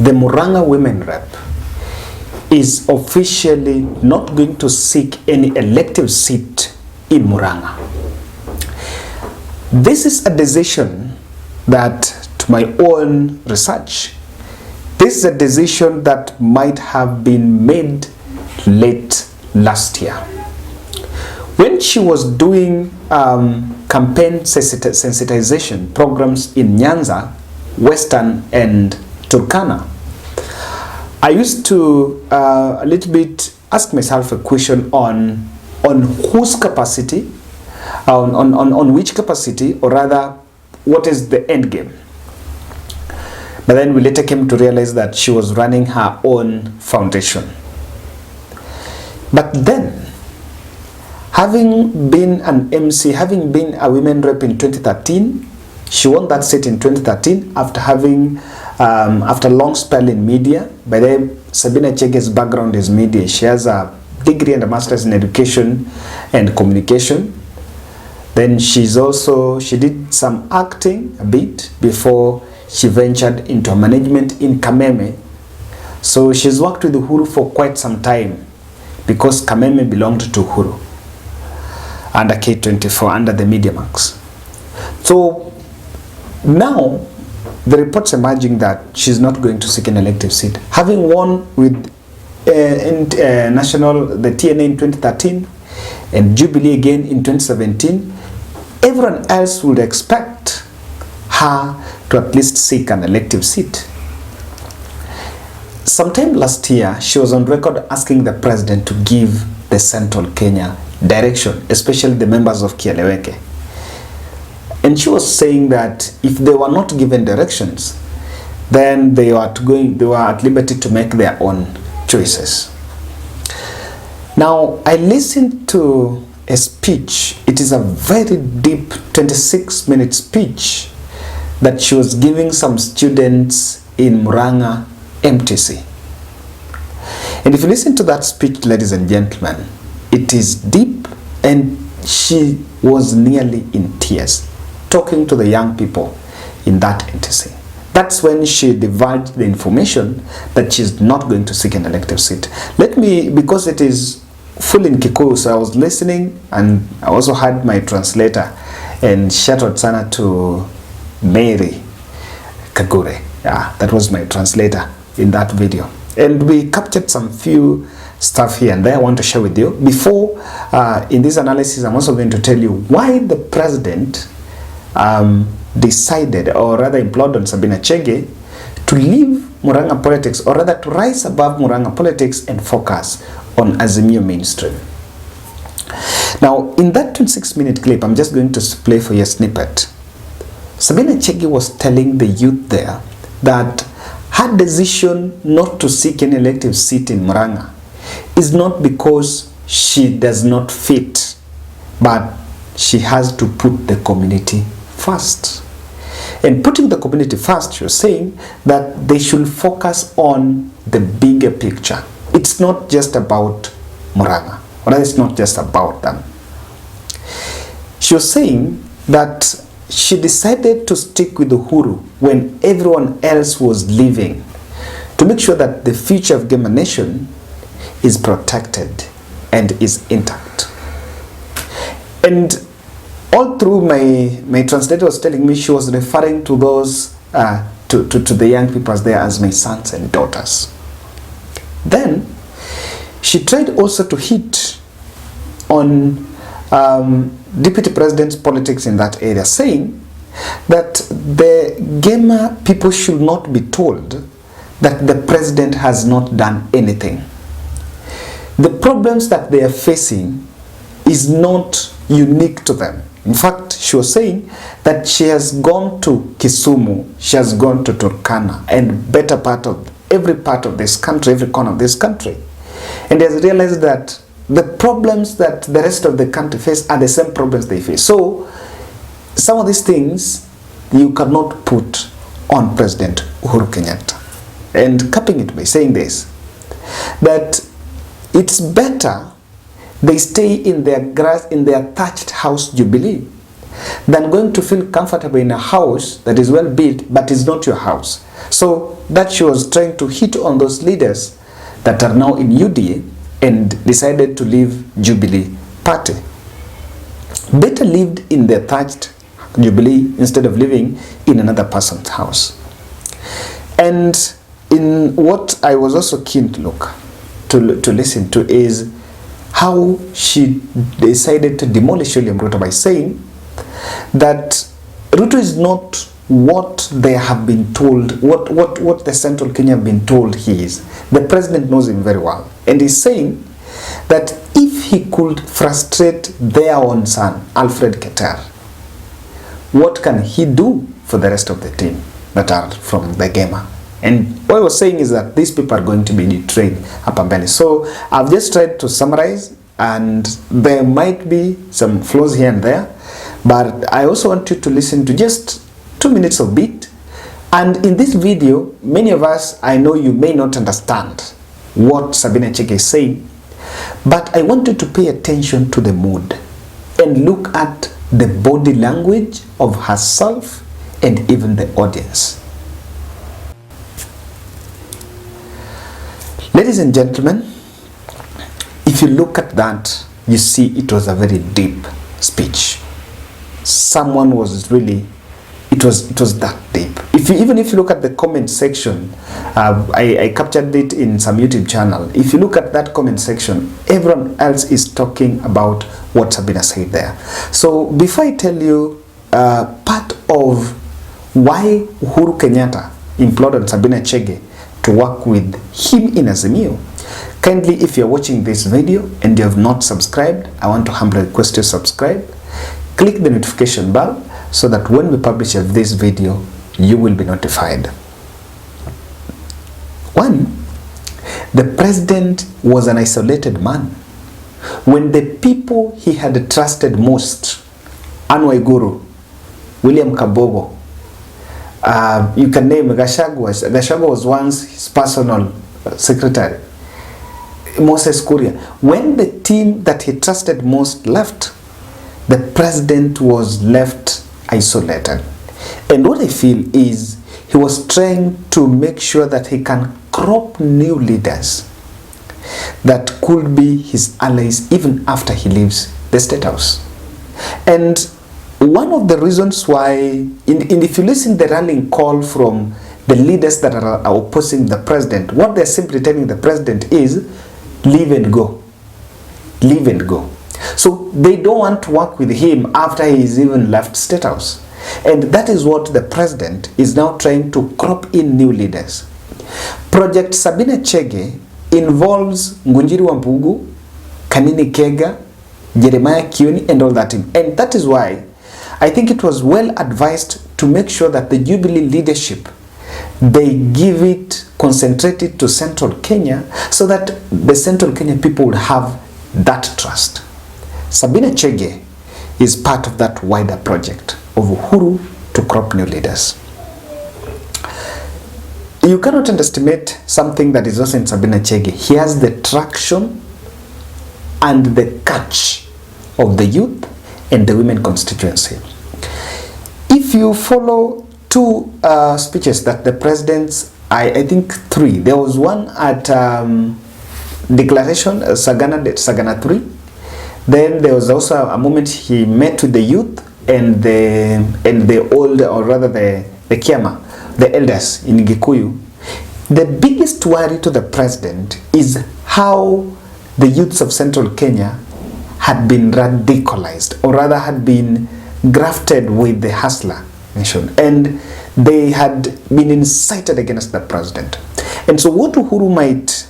the Murang'a women rep is officially not going to seek any elective seat in Murang'a. This is a decision that, to my own research, this is a decision that might have been made late last year. When she was doing campaign sensitization programs in Nyanza, Western and Turkana, I used to a little bit ask myself a question on whose capacity, on which capacity, or rather, what is the end game? But then we later came to realize that she was running her own foundation. But then, having been an MC, having been a women rep in 2013, she won that seat in 2013 after having, after a long spell in media. By the way, Sabina Chege's background is media. She has a degree and a master's in education and communication. Then she did some acting a bit before she ventured into management in Kameme. So she's worked with Uhuru for quite some time because Kameme belonged to Uhuru under K24, under the Media Max. So now the reports emerging that she's not going to seek an elective seat, having won with the TNA in 2013 and Jubilee again in 2017. Everyone else would expect her to at least seek an elective seat. Sometime last year, she was on record asking the president to give the Central Kenya direction, especially the members of Kieleweke. And she was saying that if they were not given directions, then they were at liberty to make their own choices. Now, I listened to a speech. It is a very deep 26-minute speech that she was giving some students in Murang'a MTC. And if you listen to that speech, ladies and gentlemen, it is deep, and she was nearly in tears talking to the young people in that MTC. That's when she divulged the information that she's not going to seek an elective seat. Let me, because it is full in Kikuyu, so I was listening, and I also had my translator, and shout out sana to Mary Kagure. Yeah, that was my translator in that video. And we captured some few stuff here and there I want to share with you. Before, in this analysis, I'm also going to tell you why the president decided, or rather implored on Sabina Chege to leave Murang'a politics, or rather to rise above Murang'a politics and focus on Azimio mainstream. Now, in that 26-minute clip, I'm just going to play for you a snippet. Sabina Chege was telling the youth there that her decision not to seek an elective seat in Murang'a is not because she does not fit, but she has to put the community first. And putting the community first, you're saying that they should focus on the bigger picture. It's not just about Murang'a, or it's not just about them. She was saying that she decided to stick with Uhuru when everyone else was leaving, to make sure that the future of Gema Nation is protected and is intact. And all through my translator was telling me she was referring to those to the young people there as my sons and daughters. Then she tried also to hit on deputy president's politics in that area, saying that the Gema people should not be told that the president has not done anything. The problems that they are facing is not unique to them. In fact, she was saying that she has gone to Kisumu, she has gone to Turkana, and better part of every part of this country, every corner of this country, and has realized that the problems that the rest of the country face are the same problems they face. So some of these things you cannot put on President Uhuru Kenyatta. And capping it by saying this, that it's better they stay in their grass, in their thatched house Jubilee, than going to feel comfortable in a house that is well built but is not your house. So that she was trying to hit on those leaders that are now in UDA and decided to leave Jubilee Party. Better lived in the thatched Jubilee instead of living in another person's house. And in what I was also keen to listen to is how she decided to demolish William Ruto by saying that Ruto is not what they have been told, what the Central Kenya have been told he is. The president knows him very well. And he's saying that if he could frustrate their own son, Alfred Keter, what can he do for the rest of the team that are from the Gema? And what I was saying is that these people are going to be betrayed up and belly. So I've just tried to summarize, and there might be some flaws here and there, but I also want you to listen to just 2 minutes of beat. And in this video, many of us, I know you may not understand what Sabina Chege is saying, but I want you to pay attention to the mood and look at the body language of herself and even the audience. Ladies and gentlemen, if you look at that, you see it was a very deep speech. Someone was really, it was that deep. Even if you look at the comment section, I captured it in some YouTube channel. If you look at that comment section, everyone else is talking about what Sabina said there. So before I tell you part of why Uhuru Kenyatta implored on Sabina Chege to work with him in Azimio, kindly, if you're watching this video and you have not subscribed, I want to humbly request you subscribe. Click the notification bell so that when we publish this video, you will be notified. One, the president was an isolated man. When the people he had trusted most, Anne Waiguru, William Kabogo, you can name Gachagua. Gachagua was once his personal secretary. Moses Kuria. When the team that he trusted most left, the president was left isolated. And what I feel is he was trying to make sure that he can crop new leaders that could be his allies even after he leaves the State House. And one of the reasons why, if you listen to the rallying call from the leaders that are opposing the president, what they're simply telling the president is, leave and go. Leave and go. So they don't want to work with him after he's even left State House. And that is what the president is now trying to crop in new leaders. Project Sabina Chege involves Ngunjiri Wampugu, Kanini Kega, Jeremiah Kioni, and all that team. And that is why I think it was well advised to make sure that the Jubilee leadership, they give it, concentrate it to Central Kenya so that the Central Kenya people would have that trust. Sabina Chege is part of that wider project of Uhuru to crop new leaders. You cannot underestimate something that is also in Sabina Chege. He has the traction and the catch of the youth and the women constituency. If you follow two speeches that the presidents, I think three, there was one at Declaration, Sagana 3. Then there was also a moment he met with the youth and the old, or rather the Kiama, the elders in Gikuyu. The biggest worry to the president is how the youths of Central Kenya had been radicalized, or rather had been grafted with the hustler nation, and they had been incited against the president. And so what Uhuru might,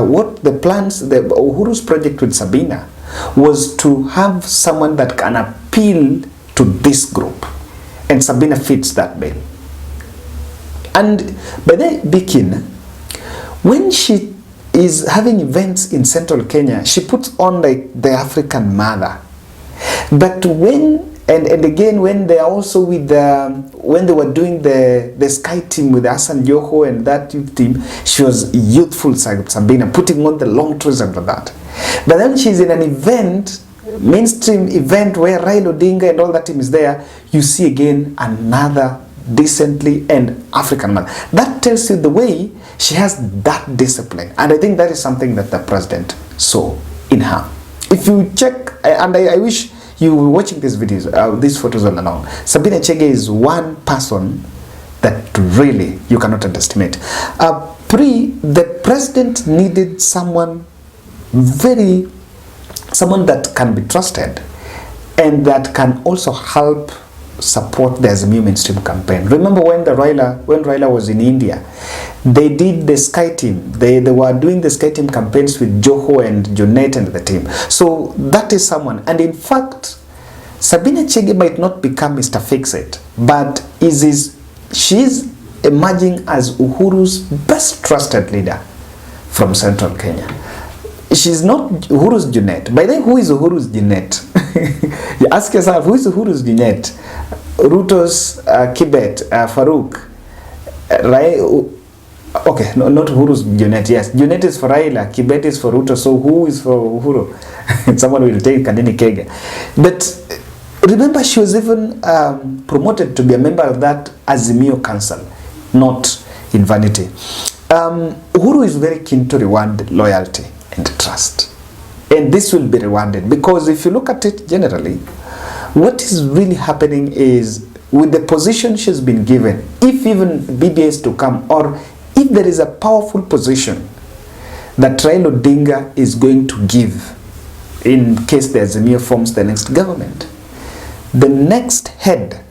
what the plans, the Uhuru's project with Sabina was to have someone that can appeal to this group, and Sabina fits that bill. And by the begin, when she is having events in Central Kenya, she puts on like the African mother. But when and again, when they are also with when they were doing the Sky team with Hassan Joho and that youth team, she was youthful Sabina, putting on the long trousers and that. But then she's in an event mainstream event where Raila Odinga and all that team is there, you see again another decently and African man. That tells you the way she has that discipline, and I think that is something that the president saw in her. If you check, and I wish you were watching these videos, these photos all along, Sabina Chege is one person that really you cannot underestimate. The president needed someone that can be trusted and that can also help support the Azimio mainstream campaign. Remember when Raila was in India, they did the Sky Team. They were doing the Sky Team campaigns with Joho and Jonette and the team. So that is someone. And in fact, Sabina Chege might not become Mr. Fix-It, but she's emerging as Uhuru's best trusted leader from Central Kenya. She's not Uhuru's Jonette. By then, who is Uhuru's Jonette? You ask yourself, who is Uhuru's Jonette? Ruto's Kibet, Farouk, okay, no, not Uhuru's Jonette. Yes, Jonette is for Raila, Kibet is for Ruto. So who is for Uhuru? Someone will take Sabina Chege. But remember, she was even promoted to be a member of that Azimio Council, not in vanity. Uhuru is very keen to reward loyalty and trust, and this will be rewarded, because if you look at it generally, what is really happening is, with the position she's been given, if even BBS to come, or if there is a powerful position that Raila Odinga is going to give in case the Azimio forms the next government, the next head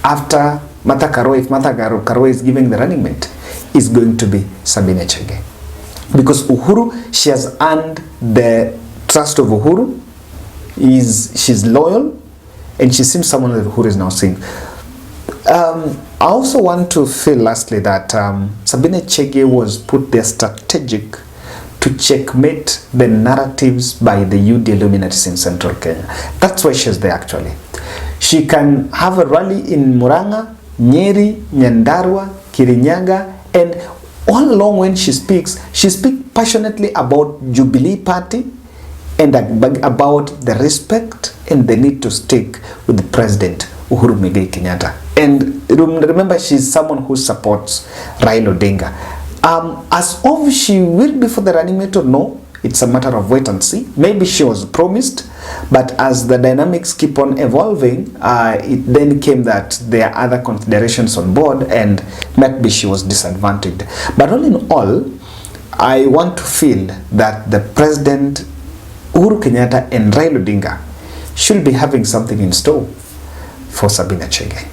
after Martha Karua, if Martha Karua is giving the running mate, is going to be Sabina Chege. Because Uhuru, she has earned the trust of Uhuru, she's loyal, and she seems someone that Uhuru is now seeing. I also want to feel lastly that Sabina Chege was put there strategic to checkmate the narratives by the UD illuminates in Central Kenya. That's why she's there actually. She can have a rally in Murang'a, Nyeri, Nyandarua, Kirinyaga, and all along when she speaks passionately about Jubilee Party and about the respect and the need to stick with the President Uhuru Muigai Kenyatta. And remember, she's someone who supports Raila Odinga. As of she will be for the running mate or no, it's a matter of wait and see. Maybe she was promised, but as the dynamics keep on evolving, it then came that there are other considerations on board, and maybe she was disadvantaged. But all in all, I want to feel that the President Uhuru Kenyatta and Raila Odinga should be having something in store for Sabina Chege.